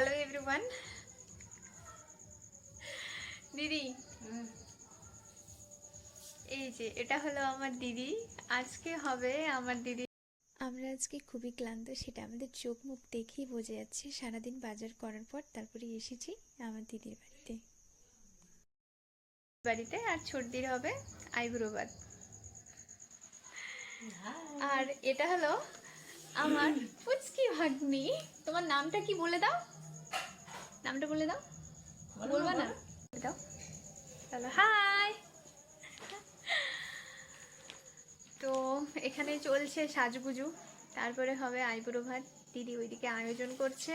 Hello everyone. দিদি, এই যে এটা হলো আমার দিদি। আজকে হবে আমার দিদি। আমরা আজকে খুবই ক্লান্ত, সেটা আমাদের চোখ মুখ দেখেই বোঝা যাচ্ছে। সারাদিন বাজার করার পর তারপরে এসেছি আমার দিদির বাড়িতে আর ছোটদির হবে আইবুড়ো ভাত। আর এটা হলো আমার পুচকি ভাগ্নি। তোমার নামটা কি বলে দাও, নামটা বলে দাও। বলবা না? দাও। Hello, hi. তো এখানে চলছে সাজগুজু, তারপরে হবে আইবুড়ো ভাত। দিদি ওইদিকে আয়োজন করছে।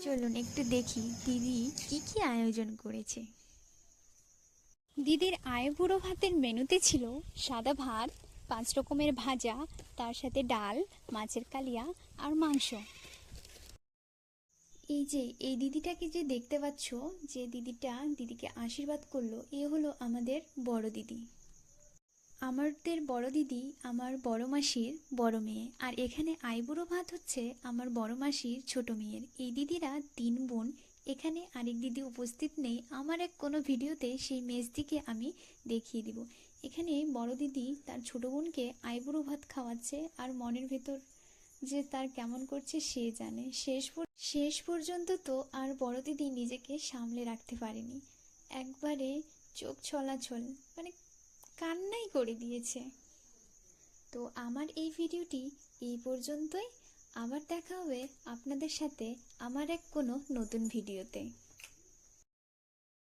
চলুন একটু দেখি দিদি কি কি আয়োজন করেছে। দিদির আইবুড়ো ভাতের মেনুতে ছিল সাদা ভাত, 5 রকমের ভাজা, তার সাথে ডাল, মাছের কালিয়া আর মাংস। এই যে এই দিদিটাকে যে দেখতে পাচ্ছ, যে দিদিটা দিদিকে আশীর্বাদ করলো, এ হলো আমাদের বড় দিদি। আমাদের বড় দিদি আমার বড় মাসির বড় মেয়ে, আর এখানে আইবুড়ো ভাত হচ্ছে আমার বড় মাসির ছোট মেয়ের। এই দিদিরা 3 বোন। এখানে আরেক দিদি উপস্থিত নেই, আমার এক কোনো ভিডিওতে সেই মেজদিকে আমি দেখিয়ে দিব। এখানে বড় দিদি তার ছোট বোনকে আইবুড়ো ভাত খাওয়াচ্ছে, আর মনের ভেতর যে তার কেমন করছে সে জানে। শেষ পর্যন্ত তো আর বড় দিদি নিজেকে সামলে রাখতে পারেনি, একবারে চোখ ছলাছল, মানে কান্নাই করে দিয়েছে। তো আমার এই ভিডিওটি এই পর্যন্তই। আবার দেখা হবে আপনাদের সাথে আমার এক কোনো নতুন ভিডিওতে।